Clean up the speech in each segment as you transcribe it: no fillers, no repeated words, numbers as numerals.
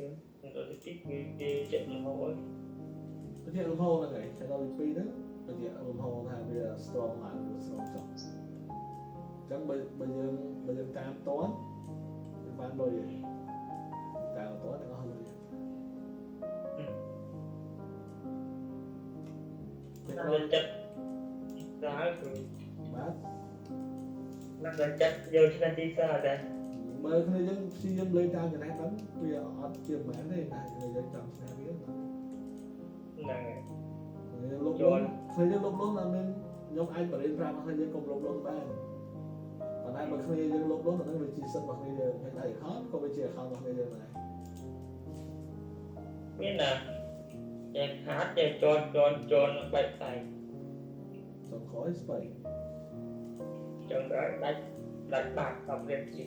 rồi tiếp cái trận lồng hầu ấy cái chuyện ủng hộ là cái đó là phi đó cái chuyện ủng hộ là bây giờ strong lại là strong chọn chẳng bây giờ cam toán cái van đôi vậy cam toán nó hơn rồi nó lên chất giá rồi bát nó lên chất vô cho nên đi xa đây mới cái này dân dân lên cao như này lắm bây giờ họ chiếm mẹ này này người dân chọn xe biết này lúc lúc là mình nhóm anh bảo đến ra mà dân cùng lúc ba còn ai mà khi dân lúc là nó bị chỉ sân bằng bây giờ phải đẩy khó có bị chia khó bằng bây giờ này biết là chèn hát chèn tròn bạch tay trong khói spray tròn đó đánh bạc tập lên chỉ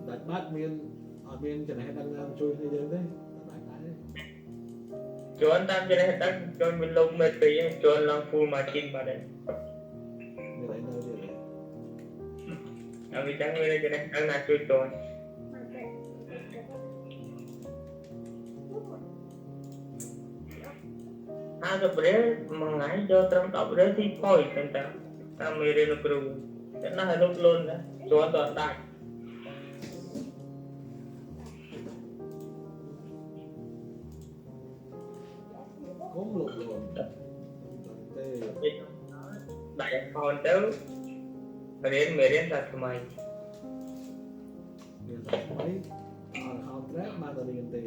đánh bát miền ở miền chỗ này đang chui thế giới đấy tròn tam cho nên đánh tròn mình lông mệt tí tròn làm full machine vào đây người này nơi gì đấy ở vì chẳng người đây cho nên đang là chui tròn cái bữa mà ngày cho trong đọc bữa thì coi xem ta mê nó kêu cái nó hay lúc luôn đó cho toàn đại cũng lục luôn đại con tớ đến mê đến thật mày miền Bắc mấy họ trap mà tao liền tề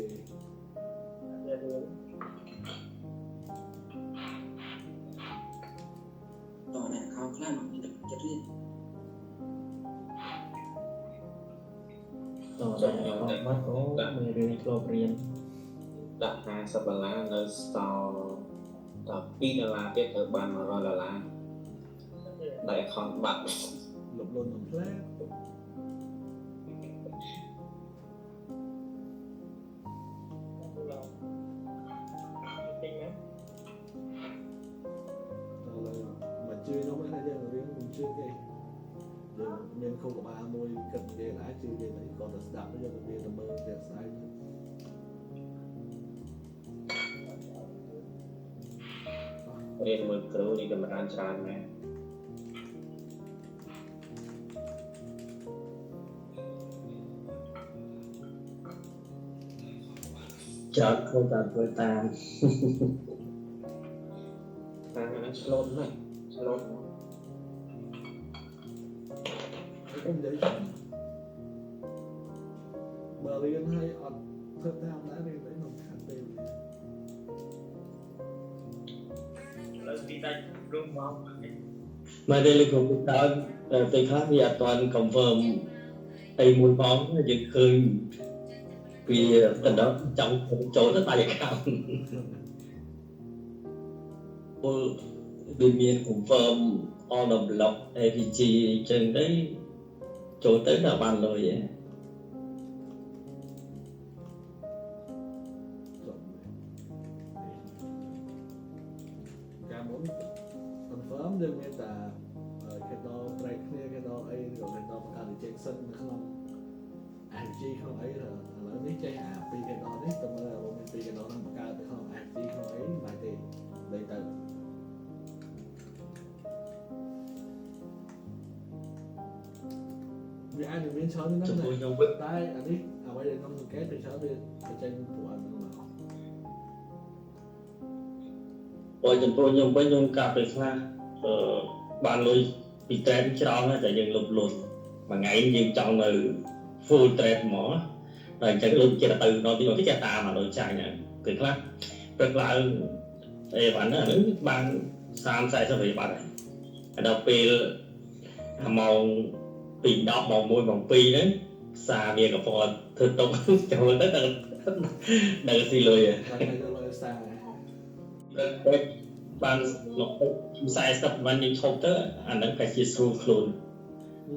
tỏ này khao khát mà mình được chất riêng mắt có mê riêng club riêng đặt hai sập lá nơi sau tập pi là tiếp tục bàn mà rồi là đại con bạc lục luôn lục trap mà chơi nó mới thấy rằng riêng mình chơi cái nên không có ba môi cần về lại chơi về đấy còn là đạp bây giờ về là mơ về sai nên một cứu đi cầm ăn tràn này chợt không tàn với tàn nó slot này slot không để bờ liên hay ọt thơm tham đã đi đấy nó khả tiền lần đi tay rung máu mà đây là cũng đã từ khác thì toàn confirm tay mùi bóng là chỉ khơi vì tình đó trong chỗ rất là cao bên miền confirm all of block APG trên đấy chỗ tới là bàn rồi vậy cả muốn confirm được người ta cái đó break cái đó ấy rồi cái đó cả đi check sân không APG không ấy là biết chơi APG cái đó đấy tụi mình là một cái đó nó cao được không APG không ấy bài tiền lấy từ vì ai được biến xóa đến chúng này tôi nhau biết đây anh đi bây giờ không kết thì xóa đi cái trên của anh mà rồi chúng tôi nhau với nhau cà phê pha bàn lùi bị trend cho nó tại dừng lụt lụt mà ngày dừng trong là full trend mỏ rồi chẳng luôn chỉ là từ nó đi vào cái cha ta mà đội chạy này từ khác rất là bạn nó đứng ban sam sai sao vậy bạn này đầu pi màu pin đỏ màu môi màu pi đấy xa bia cà phê thực tục cho nó rất là đợi xì lười ban nó sai sắp ban những thông tới anh đang phải chia sẻ luôn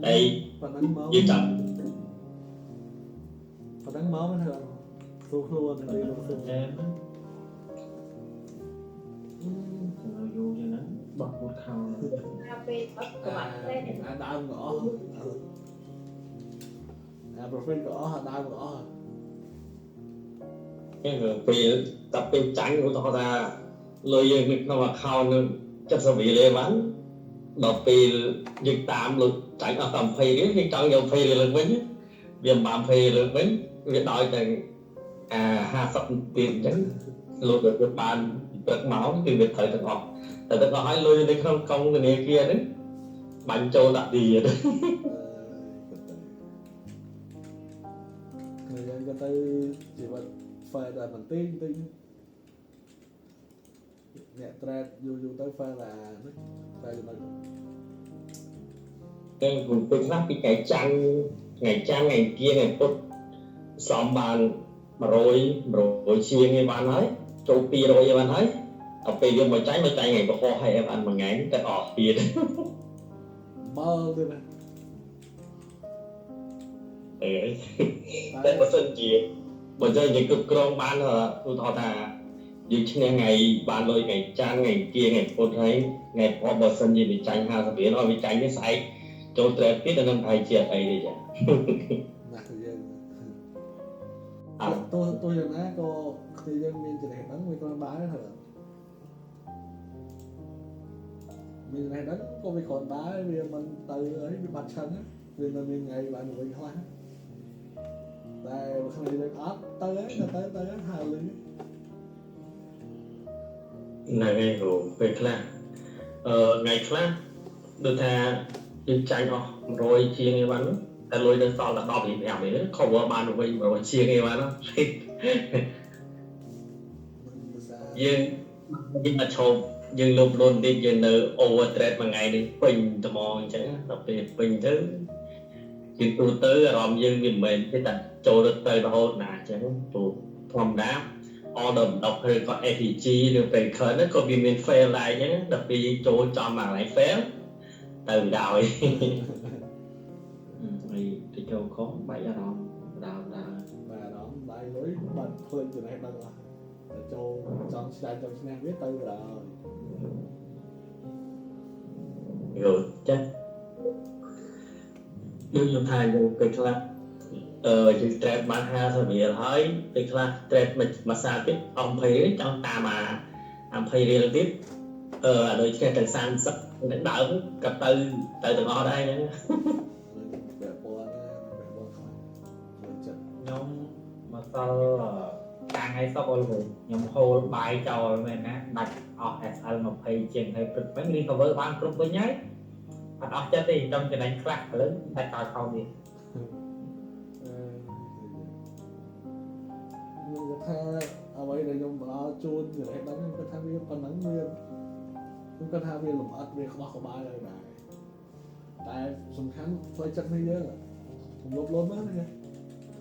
đây như chậm và đánh máu mới thường thu luôn thì đi luôn em vô cho nó បោះពូតខោ cà phê ớt của bạn lên đau ngõ profit ngõ đau ngõ ហ្នឹងពេលតែពេលចាញ់ឧទាហរណ៍ថាលុយយើងនៅក្នុង account នឹង70រៀលទេបានដល់ពេលយើងតាមលុយចាញ់អស់តែ20រៀលយើងចង់យក20រៀលឡើងវិញវាមិនបាន20រៀលឡើងវិញវាដោយតែ50ទៀតអញ្ចឹងលុយវាបានព្រឹកមកគឺវាត្រូវទាំងអស់តែទាំងអស់ហើយលុយនៅក្នុងកង់ធនាគារហ្នឹងបាញ់ចូលដាក់ទៀត người dân cho tới chỉ vật phê là mình tí nhẹ tre dù tới phê là phê thì mình ពេលខ្លះពីថ្ងៃច័ន្ទថ្ងៃគៀថ្ងៃពុធសំបាន100ជាងឯបានហើយចូល200ឯបានហើយដល់ពេលយើងមកចាញ់ថ្ងៃបកឲ្យឯបានមួយថ្ងៃតែអស់ទៀត mơ thôi nè តែបើសិនជាបើយើងគ្រប់គ្រងបានឧទាហរណ៍ថាយើងឈ្នះថ្ងៃបានលុយថ្ងៃច័ន្ទថ្ងៃគៀថ្ងៃពុធហើយថ្ងៃព្រោះបើសិនជាវាចាញ់50រៀលឲ្យវាចាញ់នេះស្អែកចូលត្រេតទៀតនឹងប្រហែលជាអីទេចា nạt người dân tôi giờ ná có người dân miền trên này đánh người con bá đó hả miền này đánh có bị còn bá vì mình từ ấy bị bạch sân á vì là miền ngày bạn người hoa đây không đi được áp tới ấy là tới hà lý ហ្នឹងហើយគ្រូពេលខ្លះថ្ងៃខ្លះដូចថាយើងចាញ់អស់100ជាងឯបានតែលុយនៅសល់តែ10រៀល5រៀល cover បានវិញ100ជាងឯបានយើងមកឈប់យើងលុបលុនតិចយើងនៅ over trade មួយថ្ងៃនេះពេញត្មងអញ្ចឹងដល់ពេលពេញទៅជាទូទៅអារម្មណ៍យើងវាមិនមែនទេតែចូលទៅរហូតណាអញ្ចឹងព្រោះធម្មតា order 10ឬក៏ APG ឬ Baker ហ្នឹងក៏វាមាន fail ដែរអញ្ចឹងដល់ពេលយើងចូលចំមកហើយ fail ទៅដោយ ហើយទៅចូលខុសបាច់អារម្មណ៍ដើរ và đó đại lối bật khơi từ này bật là châu trong style trong snap biết từ rồi យល់ចាស់ខ្ញុំថាយើងពេលខ្លះយើង trade បាន50រៀលហើយពេលខ្លះ trade មួយសាទៀតអស់20រៀលចង់តាម20រៀលទៀតអាដូចគ្នាទាំង30នឹងដើមក៏ទៅទាំងអស់ដែរហ្នឹង để qua khỏi rồi chật ខ្ញុំមកសល់តាំងឲ្យសពអល់វិញខ្ញុំហូលបាយចោលមែនណាដាច់អស់ SL 20ជាងហើយព្រឹកមិញ recover បានគ្រប់វិញហើយអត់អស់ចិត្តទេចង់ចំណេញខ្លះឥឡូវដាច់តើខោទៀត nhưng cái tha ở đây là dùng bỏ chôn rồi đấy đánh cái tha viên còn nắng nguyên nhưng cái tha viên làm ớt viên không có bài rồi này tại sùng khánh phơi chân hay nhớ là sùng lốp lốp hết nha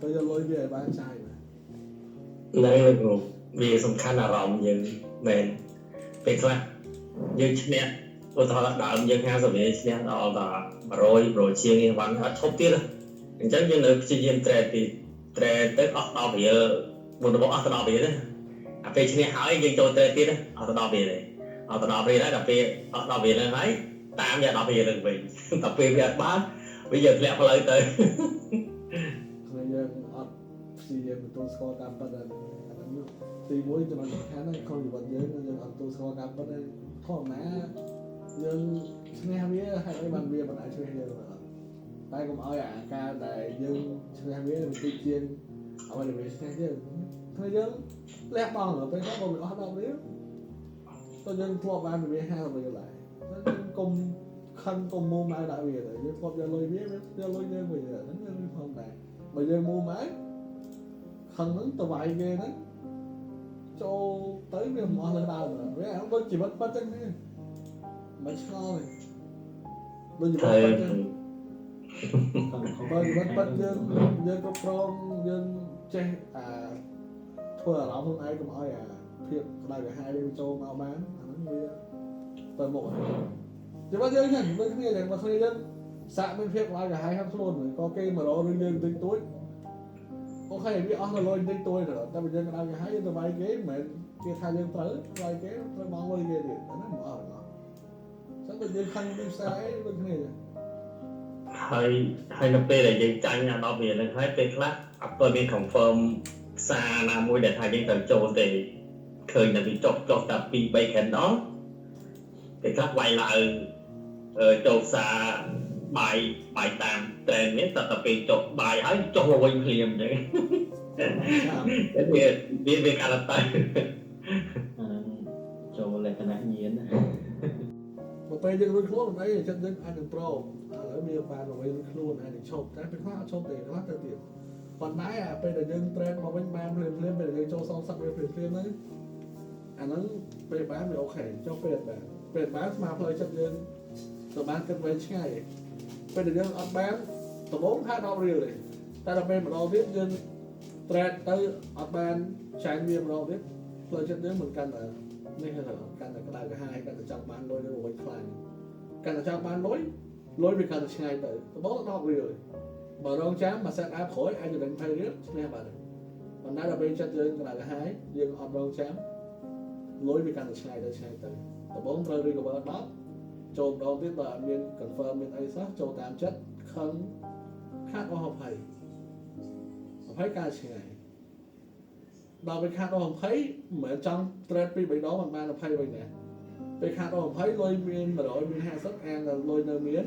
phơi cho lôi về ba chai mà ហ្នឹងហើយគ្រូវាសំខាន់អារម្មណ៍យើងមែនពេលខ្លះយើងឈ្នះឧទាហរណ៍ដើមយើង50រៀលឈ្នះដល់តែ100ជាងនេះបានអត់ឈប់ទៀតអញ្ចឹងយើងនៅព្យាយាម trade ទី trade ទៅអស់10រៀលមុនរបស់អស់10រៀលទេអាពេលឈ្នះហើយយើងចូល trade ទៀតអស់10រៀលទេអស់10រៀលហើយដល់ពេលអស់10រៀលហ្នឹងហើយតាមយក10រៀលហ្នឹងវិញដល់ពេលវាអត់បានវាយកធ្លាក់ផ្លូវទៅ người dân ớt xì dân tôi score cam bắt đầu thì mỗi cho nó khá nó không được vấn giới nên ớt tôi score cam bắt đầu thoải mái dân nghe biết hay cái bàn bia mà lại chơi hay rồi tay cũng ơi ca đại dân nghe biết là mình chiên ở đây mình nghe chứ thôi dân lép bằng ở bên đó mình có đâu biết tôi dân thua ban mình biết hai là mình lại cùng khăn cùng mua mai đại về rồi dân thua dân lôi biết dân lôi dân về rồi nó không này bây giờ mua máy khăn nắng tao vài ghê đó cho tới bây giờ mọi người đào rồi với áo tôi chỉ bắt chân thôi mấy sao này bây giờ bắt chân bây giờ bắt dân có prom dân che thôi là lão không ai cũng nói thiệt đây là hai đêm châu mau bán nó như toàn bộ chỉ bao nhiêu nhận với cái này mà thuê dân xã bên phía lại cả hai ham luôn rồi có cây mà đó lên tính túi ok biết ông là lên tính túi rồi ta bây giờ cái này hai tôi vay ghế mà kia thay dân tới vay ghế tôi mong lên ghế điện nó mở rồi ទៅយើងខាងទីផ្សារអីដូចគ្នា ហើយនៅពេលដែលយើងចាញ់អា10រៀលហ្នឹងហើយពេលខ្លះអត់ទាន់មាន confirm ផ្សារណាមួយដែលថាយើងត្រូវចូលទេឃើញតែវាចុះតែ2 3 candle ពេលខ្លះវាយឡើងចូលផ្សារបាយតាម trend នេះតែពេលចុះបាយហើយចុះមកវិញភ្លាមអញ្ចឹងវាកាលតែចូលលក្ខណៈញៀន មកពេលយើងរួចខ្លួនអីចិត្តយើងអាចនឹងប្រឥឡូវមានបានមកវិញខ្លួនអាចនឹងឈប់តែពេលខ្លះអត់ឈប់ទេខ្លះទៅទៀតប៉ុន្តែអាពេលដែលយើង trend មកវិញបានភ្លាមពេលដែលយើងចូលសងសឹកវាភ្លាមហ្នឹងអាហ្នឹងពេលបានវាអូខេចុះពេលបានស្មារផ្លូវចិត្តយើងទៅបានគិតវែងឆ្ងាយពេលដែលយើងអត់បានដំបូងថា10រៀលទេតែដល់ពេលម្ដងទៀតយើង trend ទៅអត់បានចាញ់វាម្ដងទៀតផ្លូវចិត្តយើងមិនកាន់តែនេះទេកាន់តែក្តៅក្រហាយកាន់តែចង់បានលុយទៅវិញខ្លាំងកាន់តែចង់បានលុយវាកាន់តែឆ្ងាយទៅដំបូង10រៀលបើរងចាំមកសេតអាប់ក្រោយអាចនឹង20រៀលឈ្នះបាទប៉ុន្តែដល់ពេលចិត្តយើងក្តៅក្រហាយយើងអត់រងចាំលុយវាកាន់តែឆ្ងាយទៅដំបូងត្រូវ recover 10ចូលម្ដងទៀតបើអត់មាន confirm មានអីសោះចូលតាមចិត្តខឹងខាត់អស់20ការឆ្ងាយដល់ពេលខាត់អស់20មិនមែនចង់ trade ពី3ដងមិនបាន20វិញណាពេលខាត់អស់20លុយមាន100មាន50អានដល់លុយនៅមាន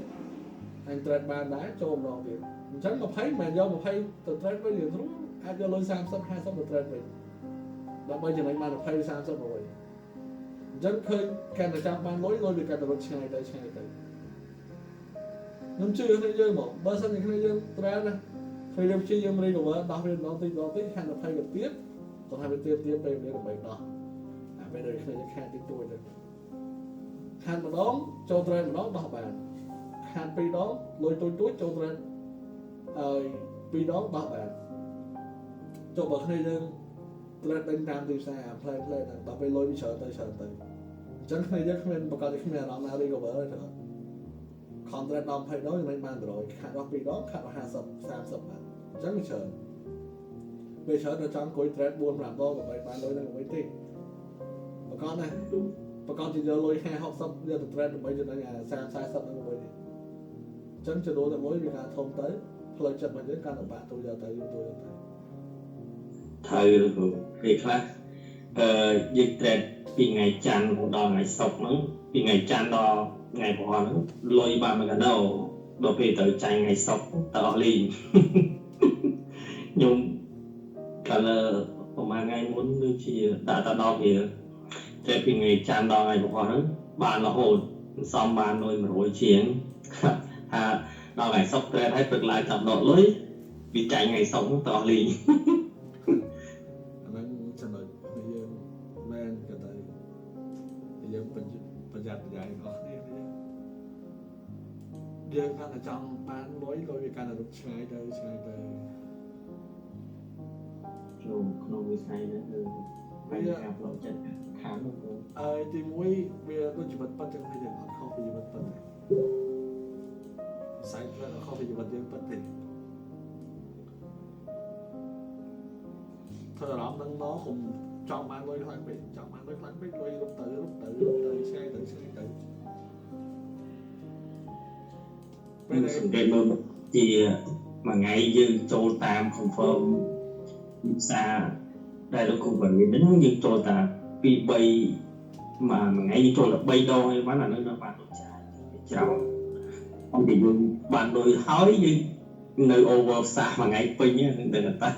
អញ trade បានដែរចូលម្ដងទៀតអញ្ចឹង20មិនមែនយក20ទៅ trade វិញទេព្រោះអាចយកលុយ30 50ទៅ trade វិញដើម្បីចំណេញបាន20 30មកវិញអញ្ចឹងឃើញកាន់តែចាំបានលុយវាកាន់តែរត់ឆ្ងាយទៅខ្ញុំជឿគ្នាយើងមកបើសិនជាគ្នាយើង trade ណាពេលយើងព្យាយាម recover ដោះវាម្ដងតិចខាង20ទៅទៀតគាត់ថាវាទៀតពេលវាដើម្បីដោះអាពេលដែលគ្នាខាតតិចតួចទៅខាតម្ដងចូល trade ម្ដងដោះបានខាត2ដងលុយទួចចូល trade ហើយ2ដងដោះបានចុះបើគ្នាយើង trade ដេញតាមទីផ្សារផ្លែហ្នឹងដល់ពេលលុយវាច្រើនទៅអញ្ចឹងគ្នាយើងគ្មានប្រកាសគ្មានអារម្មណ៍ណា recover ទេ contract ដល់20ដងមិនបាន100ខាត់ដល់2ដងខាត់ដល់50 30បាទអញ្ចឹងវាច្រើនពេលច្រើនទៅចង់អង្គុយ trade 4 5ដងដើម្បីបានលុយហ្នឹងវិញទេប្រកាសណាប្រកាសជាយកលុយ50 60យកទៅ trade ដើម្បីចំណេញអា30 40ហ្នឹងវិញអញ្ចឹងចំនួនតែមួយវាការធំទៅផ្លូវចិត្តរបស់យើងកាន់តែបាក់ទូយកទៅទៅហើយពេលខ្លះយើង trade ពីថ្ងៃច័ន្ទដល់ថ្ងៃសុក្រហ្នឹងពីថ្ងៃច័ន្ទដល់ថ្ងៃប្រហែលហ្នឹងលុយបានមកកណ្ដោដល់ពេលទៅចាញ់ថ្ងៃសុក្រទៅអស់លីងខ្ញុំកាលប្រហែលថ្ងៃមុនដូចជាដាក់ទៅ10រៀលតែពីថ្ងៃច័ន្ទដល់ថ្ងៃប្រហែលហ្នឹងបានរហូតសំបានលុយ100ជាងថាដល់ថ្ងៃសុក្រត្រេតឲ្យព្រឹកឡើងចាប់ដកលុយវាចាញ់ថ្ងៃសុក្រទៅអស់លីងអាហ្នឹងចំណុចយើងមែនក៏ទៅយើងប្រយ័ត្នប្រយែងអស់គ្នាយើងកាន់តែចង់បានលុយវាកាន់តែរត់ឆ្ងាយទៅចូលក្នុងវិស័យហ្នឹងគឺវាការផ្លូវចិត្តខាងនោះទី1វាដូចជីវិតពិតចឹងហើយយើងអត់ខុសពីជីវិតពិតទេសាយផ្លែខុសពីជីវិតយើងពិតទេធ្វើអារម្មណ៍នឹងមកខ្ញុំចង់បានលុយខ្លាំងពេកលុយរត់ទៅឆ្ងាយទៅពេលសង្កេតមើលជាមួយថ្ងៃយើងចូលតាម confirm ផ្សារដែលលោកគ្រូបង្រៀនហ្នឹងយើងចូលតាម2 3មួយថ្ងៃយើងចូលតែ3ដងឯងបានអានោះនៅបានដូចច្រើនអំពីយើងបានលុយហើយយើងនៅ over ផ្សារមួយថ្ងៃពេញហ្នឹងដឹងតែ